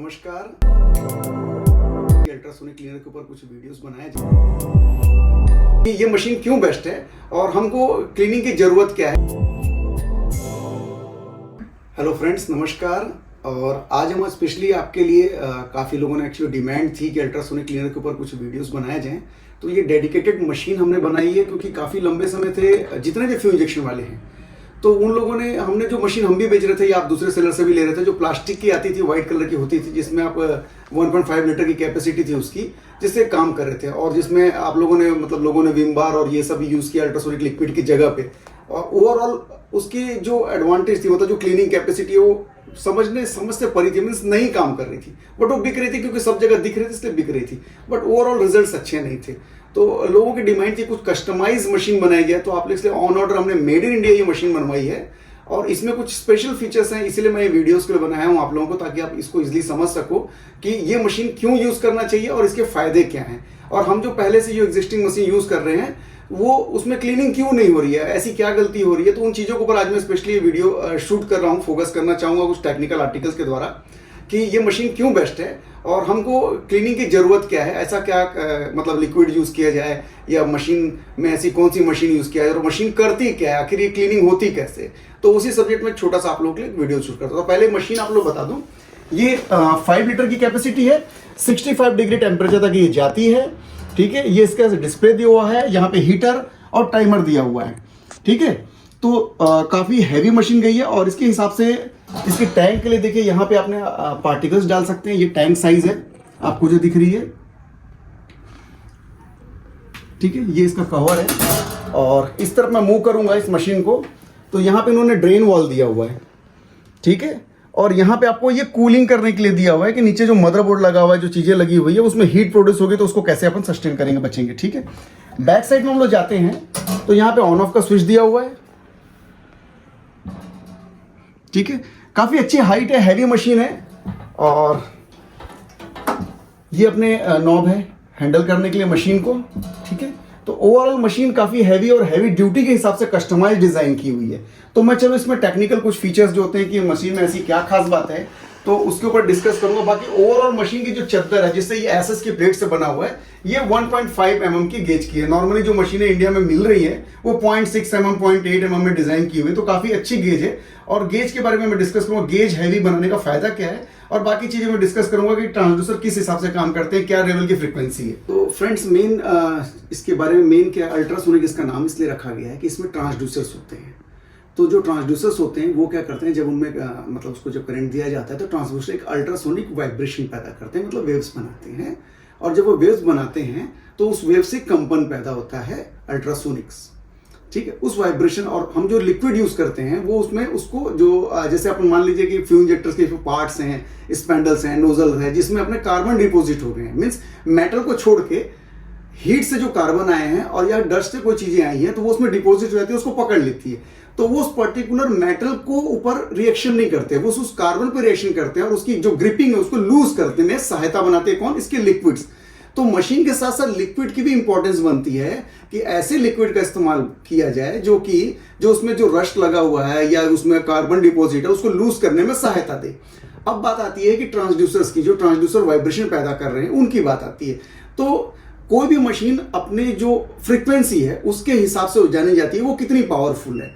नमस्कार। Ultrasonic cleaner के ऊपर कुछ वीडियोस बनाए जाए। ये मशीन क्यों बेस्ट है और हमको क्लीनिंग की जरूरत क्या है। हेलो फ्रेंड्स, नमस्कार। और आज हम स्पेशली आपके लिए काफ़ी लोगों ने एक्चुअली डिमांड थी कि अल्ट्रासोनिक क्लीनर के ऊपर कुछ वीडियोस बनाए जाएं। तो ये डेडिकेटेड मशीन हमने बनाई है क्योंकि काफ़ी लंबे समय थे जितने भी फ्यू इंजेक्शन वाले हैं, तो उन लोगों ने हमने जो मशीन हम भी बेच रहे थे या आप दूसरे सेलर से भी ले रहे थे, जो प्लास्टिक की आती थी, व्हाइट कलर की होती थी, जिसमें आप 1.5 लीटर की कैपेसिटी थी उसकी, जिससे काम कर रहे थे और जिसमें आप लोगों ने विम बार और ये सब यूज़ किया अल्ट्रासोनिक लिक्विड की जगह पे। और ओवरऑल उसकी जो एडवांटेज थी, मतलब जो क्लीनिंग कैपेसिटी है, वो समझ से परी थी, मीन्स नहीं काम कर रही थी, बट वो बिक रही थी क्योंकि सब जगह दिख रही थी, इसलिए बिक रही थी, बट ओवरऑल रिजल्ट्स अच्छे नहीं थे। तो लोगों की डिमांड थी कुछ कस्टमाइज मशीन बनाई गया, तो आप इसलिए ऑन ऑर्डर हमने मेड इन इंडिया ये मशीन बनवाई है और इसमें कुछ स्पेशल फीचर्स हैं, इसीलिए मैं ये वीडियोस के लिए बनाया हूँ आप लोगों को, ताकि आप इसको इजीली समझ सको कि ये मशीन क्यों यूज़ करना चाहिए और इसके फायदे क्या हैं। और हम जो पहले से जो एग्जिस्टिंग मशीन यूज़ कर रहे हैं वो उसमें क्लीनिंग क्यों नहीं हो रही है, ऐसी क्या गलती हो रही है, तो उन चीज़ों के ऊपर आज मैं स्पेशली ये वीडियो शूट कर रहा हूँ, फोकस करना चाहूँगा कुछ टेक्निकल आर्टिकल्स के द्वारा कि ये मशीन क्यों बेस्ट है और हमको क्लीनिंग की ज़रूरत क्या है, ऐसा क्या मतलब लिक्विड यूज़ किया जाए या मशीन में ऐसी कौन सी मशीन यूज़ किया जाए और मशीन करती क्या है, आखिर ये क्लीनिंग होती कैसे। तो उसी सब्जेक्ट में छोटा सा आप लोगों के लिए वीडियो शूट करता हूँ। तो पहले मशीन आप लोग बता दूँ, ये 5 लीटर की कैपेसिटी है, 65 डिग्री टेम्परेचर तक ये जाती है, ठीक है। ये इसका डिस्प्ले दिया हुआ है, यहाँ पे हीटर और टाइमर दिया हुआ है, ठीक है। तो काफ़ी हैवी मशीन गई है और इसके हिसाब से इसके टैंक के लिए देखिए, यहाँ पे आपने पार्टिकल्स डाल सकते हैं। ये टैंक साइज है आपको जो दिख रही है, ठीक है। ये इसका कवर है और इस तरफ मैं मूव करूंगा इस मशीन को, तो यहाँ पे इन्होंने ड्रेन वॉल दिया हुआ है, ठीक है। और यहाँ पे आपको ये कूलिंग करने के लिए दिया हुआ है कि नीचे जो मदरबोर्ड लगा हुआ है, जो चीज़ें लगी हुई है, उसमें हीट प्रोड्यूस होगी, तो उसको कैसे अपन सस्टेन करेंगे, बचेंगे, ठीक है। बैक साइड में हम लोग जाते हैं तो यहाँ पे ऑन ऑफ का स्विच दिया हुआ है, ठीक है। काफ़ी अच्छी हाइट है, हैवी मशीन है और ये अपने नॉब है हैंडल करने के लिए मशीन को, ठीक है। तो ओवरऑल मशीन काफ़ी हैवी और हैवी ड्यूटी के हिसाब से कस्टमाइज डिज़ाइन की हुई है। तो मैं चलो इसमें टेक्निकल कुछ फीचर्स जो होते हैं कि मशीन में ऐसी क्या खास बात है, तो उसके ऊपर डिस्कस करूंगा। बाकी ओवरऑल मशीन की जो चद्दर है, जिससे ये एसएस की प्लेट से बना हुआ है, ये 1.5 mm की गेज की है। नॉर्मली जो मशीनें इंडिया में मिल रही है वो 0.6 mm 0.8 mm में डिजाइन की हुई है, तो काफी अच्छी गेज है। और गेज के बारे में मैं डिस्कस करूंगा, गेज हैवी बनाने का फायदा क्या है, और बाकी चीजें मैं डिस्कस करूंगा कि ट्रांसड्यूसर किस हिसाब से काम करते हैं, क्या लेवल की फ्रीक्वेंसी है। तो फ्रेंड्स, मेन इसके बारे में मेन क्या, अल्ट्रासोनिक इसका नाम इसलिए रखा गया है कि इसमें ट्रांसड्यूसर्स होते हैं। तो जो ट्रांसड्यूसर्स होते हैं वो क्या करते हैं, जब उनमें मतलब उसको जब करंट दिया जाता है तो ट्रांसड्यूसर एक अल्ट्रासोनिक वाइब्रेशन पैदा करते हैं, मतलब वेव्स बनाते हैं। और जब वो वेव्स बनाते हैं तो उस वेव से कंपन पैदा होता है, अल्ट्रासोनिक्स, ठीक है। उस वाइब्रेशन, और हम जो लिक्विड यूज करते हैं वो उसमें उसको जो जैसे अपन मान लीजिए कि फ्यूल इंजेक्टर्स के पार्ट्स हैं, स्पेंडल्स हैं, नोजल है, जिसमें अपने कार्बन डिपोजिट हो गए हैं, मीन्स मेटल को छोड़ के हीट से जो कार्बन आए हैं और या डस्ट से कोई चीजें आई हैं तो वो उसमें डिपोजिट हो जाती है, उसको पकड़ लेती है। तो वो उस पर्टिकुलर मेटल को ऊपर रिएक्शन नहीं करते, वो उस कार्बन पर रिएक्शन करते हैं और उसकी जो ग्रिपिंग है उसको लूज करने में सहायता बनाते हैं कौन, इसके लिक्विड्स। तो मशीन के साथ साथ लिक्विड की भी इंपॉर्टेंस बनती है कि ऐसे लिक्विड का इस्तेमाल किया जाए जो उसमें जो रस्ट लगा हुआ है या उसमें कार्बन डिपोजिट है उसको लूज करने में सहायता दे। अब बात आती है कि ट्रांसड्यूसर्स की, जो ट्रांसड्यूसर वाइब्रेशन पैदा कर रहे हैं उनकी बात आती है। तो कोई भी मशीन अपने जो फ्रीक्वेंसी है उसके हिसाब से जानी जाती है वो कितनी पावरफुल है।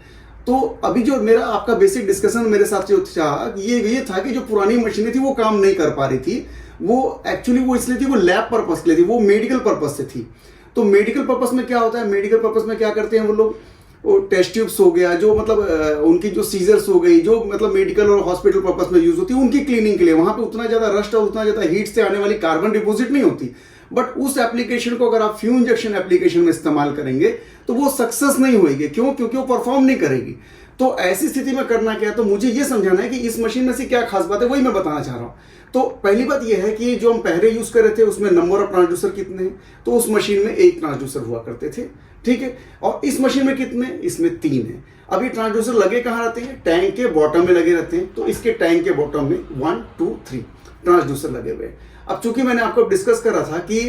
तो अभी जो मेरा आपका बेसिक डिस्कशन मेरे साथ जो था ये था कि जो पुरानी मशीनें थी वो काम नहीं कर पा रही थी, वो एक्चुअली वो इसलिए थी, वो लैब पर्पस के लिए थी, वो मेडिकल पर्पस से थी। तो मेडिकल पर्पस में क्या होता है, मेडिकल पर्पस में क्या करते हैं वो लोग, वो टेस्ट ट्यूब्स हो गया, जो मतलब उनकी जो सीजर्स हो गई, जो मतलब मेडिकल और हॉस्पिटल पर्पस में यूज होती है, उनकी क्लीनिंग के लिए वहां पे उतना ज्यादा रस्ट और उतना ज्यादा हीट से आने वाली कार्बन डिपोजिट नहीं होती। बट उस एप्लीकेशन को अगर आप फ्यू इंजेक्शन एप्लीकेशन में इस्तेमाल करेंगे तो वो सक्सेस नहीं होगी। क्यों? क्योंकि वो परफॉर्म नहीं करेगी। तो ऐसी स्थिति में करना क्या है, तो मुझे ये समझाना है कि इस मशीन में से क्या खास बात है, वही मैं बताना चाह रहा हूं। तो पहली बात यह है कि जो हम पहले यूज कर रहे थे उसमें नंबर ऑफ ट्रांसड्यूसर कितने हैं, तो उस मशीन में 1 ट्रांसड्यूसर हुआ करते थे, ठीक है। और इस मशीन में कितने, इसमें 3 है। अब ये ट्रांसड्यूसर लगे कहाँ रहते हैं, टैंक के बॉटम में लगे रहते हैं। तो इसके टैंक के बॉटम में 1, 2, 3 ट्रांसड्यूसर लगे हुए हैं। अब चूंकि मैंने आपको डिस्कस कर रहा था कि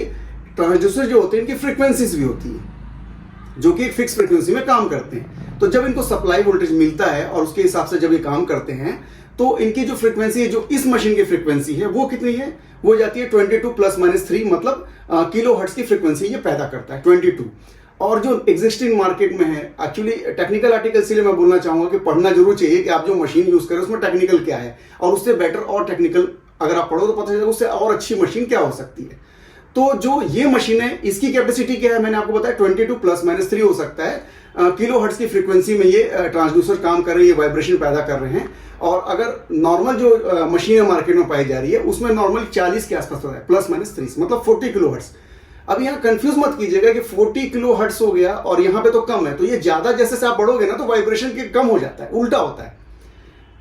ट्रांसड्यूसर जो होते हैं इनकी फ्रीक्वेंसीज भी होती है जो कि एक फिक्स फ्रीक्वेंसी में काम करते हैं। तो जब इनको सप्लाई वोल्टेज मिलता है और उसके हिसाब से जब ये काम करते हैं तो इनकी जो फ्रीक्वेंसी है, जो इस मशीन की फ्रीक्वेंसी है, वो कितनी है, वो जाती है 22 ± 3, मतलब किलो हर्ट्ज की फ्रीक्वेंसी ये पैदा करता है 22। और जो एग्जिस्टिंग मार्केट में है, एक्चुअली टेक्निकल आर्टिकल इसलिए मैं बोलना चाहूंगा कि पढ़ना जरूर चाहिए कि आप जो मशीन यूज करें उसमें टेक्निकल क्या है, और उससे बेटर और टेक्निकल अगर आप पढ़ो तो पता चलेगा उससे और अच्छी मशीन क्या हो सकती है। तो जो ये मशीन है इसकी कैपेसिटी क्या है, मैंने आपको बताया 22 ± 3 हो सकता है किलो हर्ट्ज की फ्रीक्वेंसी में ये ट्रांसड्यूसर काम कर रहे हैं, ये वाइब्रेशन पैदा कर रहे हैं। और अगर नॉर्मल जो मशीन मार्केट में पाई जा रही है उसमें नॉर्मल 40 के आसपास होता है, ±3, मतलब 40 किलो हर्ट्ज। अब यहाँ कंफ्यूज मत कीजिएगा कि 40 किलो हर्ट्ज हो गया और यहाँ पे तो कम है, तो ये ज्यादा जैसे से आप बढ़ोगे ना तो वाइब्रेशन के कम हो जाता है, उल्टा होता है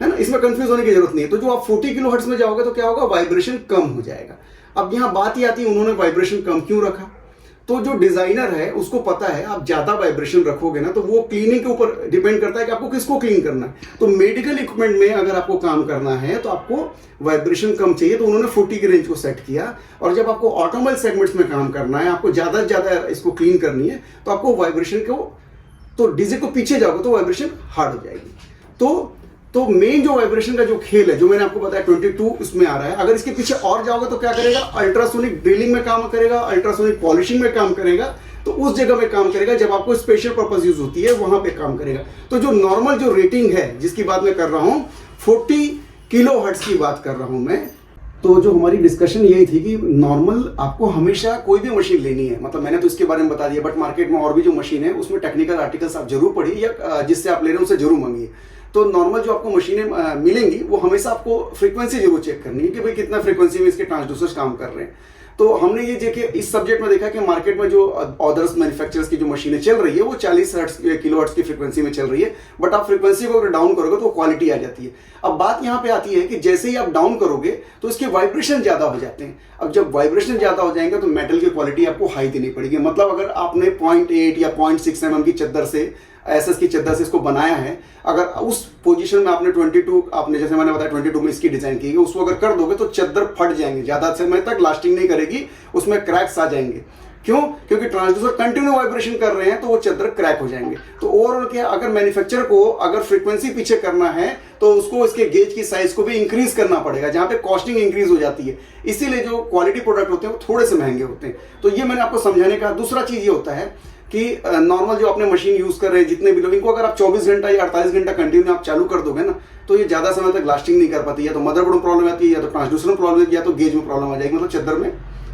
ना। इसमें कंफ्यूज होने की जरूरत नहीं है। तो जो आप 40 किलो हर्ट्ज में जाओगे तो क्या होगा, वाइब्रेशन कम हो जाएगा। अब यहाँ बात ही आती है उन्होंने वाइब्रेशन कम क्यों रखा। तो जो डिजाइनर है उसको पता है आप ज्यादा वाइब्रेशन रखोगे ना तो वो क्लीनिंग के ऊपर डिपेंड करता है कि आपको किसको क्लीन करना है। तो मेडिकल इक्विपमेंट में अगर आपको काम करना है तो आपको वाइब्रेशन कम चाहिए, तो उन्होंने 40 की रेंज को सेट किया। और जब आपको ऑटोमोबाइल सेगमेंट्स में काम करना है, आपको ज्यादा से ज्यादा इसको क्लीन करनी है, तो आपको वाइब्रेशन को, तो डिजिट को पीछे जाओगे तो वाइब्रेशन हार्ड हो जाएगी। तो मेन जो वाइब्रेशन का जो खेल है, जो मैंने आपको बताया 22 उसमें आ रहा है, अगर इसके पीछे और जाओगे तो क्या करेगा, अल्ट्रासोनिक ड्रिलिंग में काम करेगा, अल्ट्रासोनिक पॉलिशिंग में काम करेगा। तो उस जगह में काम करेगा जब आपको स्पेशल पर्पस यूज होती है, वहां पे काम करेगा। तो जो नॉर्मल जो रेटिंग है जिसकी बात मैं कर रहा हूं, 40 किलो हर्ट्ज की बात कर रहा हूं मैं। तो जो हमारी डिस्कशन यही थी कि नॉर्मल आपको हमेशा कोई भी मशीन लेनी है, मतलब मैंने तो इसके बारे में बता दिया, बट मार्केट में और भी जो मशीन है उसमें टेक्निकल आर्टिकल्स आप जरूर पढ़िए, या जिससे आप ले रहे हैं उसे जरूर मांगिए। तो नॉर्मल जो आपको मशीनें मिलेंगी वो हमेशा आपको फ्रीक्वेंसी जरूर चेक करनी है कि भाई कितना फ्रीक्वेंसी में इसके ट्रांसड्यूसर्स काम कर रहे हैं। तो हमने ये देखे इस सब्जेक्ट में देखा कि मार्केट में जो अदर्स मैन्युफैक्चरर्स की जो मशीनें चल रही है वो 40 किलो हर्ट्ज की फ्रीक्वेंसी में चल रही है, बट आप फ्रीक्वेंसी को अगर डाउन करोगे तो क्वालिटी आ जाती है। अब बात यहाँ पे आती है कि जैसे ही आप डाउन करोगे तो इसके वाइब्रेशन ज्यादा हो जाते हैं। अब जब वाइब्रेशन ज्यादा हो जाएंगे तो मेटल की क्वालिटी आपको हाई देनी पड़ेगी। मतलब अगर आपने 0.8 या 0.6 mm की चद्दर से, एसएस की चद्दर से इसको बनाया है, अगर उस पोजीशन में आपने 22, आपने जैसे मैंने बताया 22 में इसकी डिजाइन की है, उसको अगर कर दोगे तो चद्दर फट जाएंगे, ज्यादा समय तक लास्टिंग नहीं करेगी, उसमें क्रैक्स आ जाएंगे। क्यों? क्योंकि ट्रांसड्यूसर कंटिन्यू वाइब्रेशन कर रहे हैं तो वो चद्दर क्रैक हो जाएंगे। तो ओवरऑल क्या, अगर मैन्युफैक्चरर को अगर फ्रीक्वेंसी पीछे करना है तो उसको इसके गेज की साइज को भी इंक्रीज करना पड़ेगा, जहां पे कॉस्टिंग इंक्रीज हो जाती है। इसीलिए जो क्वालिटी प्रोडक्ट होते हैं वो थोड़े से महंगे होते हैं। तो ये मैंने आपको समझाने का। दूसरा चीज ये होता है कि नॉर्मल जो अपने मशीन यूज कर रहे हैं जितने भी लोग, इनको अगर आप 24 घंटा या 48 घंटा कंटिन्यू आप चालू कर दोगे ना तो ये ज्यादा समय तक लास्टिंग नहीं कर पाती। या तो मदरबोर्ड में प्रॉब्लम आती है, या तो ट्रांसड्यूसर में प्रॉब्लम, या तो गेज में प्रॉब्लम आ जाएगी, मतलब चद्दर में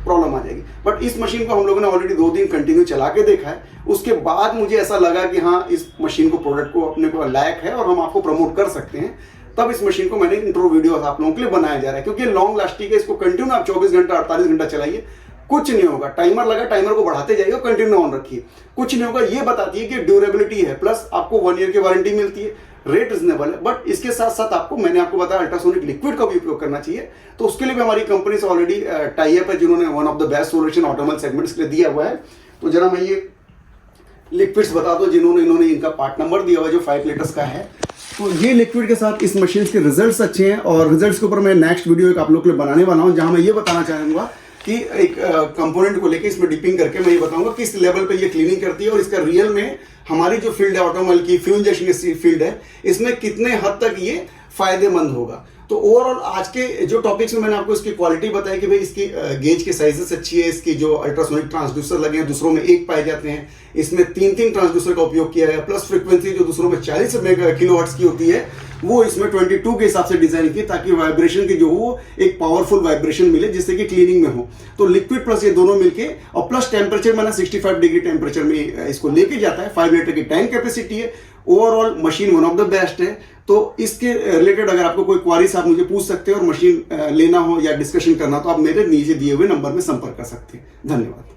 प्रॉब्लम आ जाएगी। बट इस मशीन को हम लोगों ने ऑलरेडी 2 दिन कंटिन्यू चला के देखा है, उसके बाद मुझे ऐसा लगा कि हाँ इस मशीन को, प्रोडक्ट को अपने को लायक है और हम आपको प्रमोट कर सकते हैं। तब इस मशीन को मैंने इंट्रो वीडियो आप लोगों के लिए बनाया जा रहा है, क्योंकि लॉन्ग लास्टिंग है। इसको कंटिन्यू आप 24 घंटा 48 घंटा चलाइए, कुछ नहीं होगा। टाइमर लगा, टाइमर को बढ़ाते जाइए, कंटिन्यू ऑन रखिए, कुछ नहीं होगा। ये बताती है कि ड्यूरेबिलिटी है, प्लस आपको 1 ईयर की वारंटी मिलती है, रेट रिजनेबल है। बट इसके साथ साथ आपको, मैंने आपको बताया, अल्ट्रासोनिक लिक्विड का भी उपयोग करना चाहिए। तो उसके लिए भी हमारी कंपनी से ऑलरेडी टाई अप है, जिन्होंने one of the best solution automobile segments के लिए दिया हुआ है। तो जरा मैं ये लिक्विड्स बता दो जिन्होंने, इन्होंने इनका पार्ट नंबर दिया हुआ है जो 5 लीटर्स का है। तो ये लिक्विड के साथ इस मशीन के रिजल्ट्स अच्छे हैं, और रिजल्ट्स के ऊपर मैं नेक्स्ट वीडियो एक आप लोग के लिए बनाने वाला हूँ, जहां मैं ये बताना चाहूंगा कि एक कंपोनेंट को लेके इसमें डिपिंग करके मैं ये बताऊंगा किस लेवल पे ये क्लीनिंग करती है, और इसका रियल में हमारी जो फील्ड है ऑटोमोबाइल की, फ्यूल इंजेक्शन की फील्ड है, इसमें कितने हद तक ये फायदेमंद होगा। तो ओवरऑल आज के जो टॉपिक्स में मैंने आपको इसकी क्वालिटी बताई कि भाई इसकी गेज की साइजेस अच्छी है, इसकी जो अल्ट्रासोनिक ट्रांसड्यूसर लगे हैं दूसरों में 1 पाए जाते हैं, इसमें 3 ट्रांसड्यूसर का उपयोग किया है, प्लस फ्रीक्वेंसी जो दूसरों में 40 किलो हर्ट्ज की होती है वो इसमें 22 के हिसाब से डिजाइन की, ताकि वाइब्रेशन की जो हो एक पावरफुल वाइब्रेशन मिले जिससे कि क्लीनिंग में हो। तो लिक्विड प्लस ये दोनों मिलके, और प्लस टेम्परेचर मैंने 65 डिग्री टेम्परेचर में इसको लेके जाता है। 5 लीटर की टैंक कैपेसिटी है। Overall machine one of the best है। तो इसके रिलेटेड अगर आपको कोई क्वारीज आप मुझे पूछ सकते हैं, और मशीन लेना हो या डिस्कशन करना, तो आप मेरे नीचे दिए हुए नंबर में संपर्क कर सकते हैं। धन्यवाद।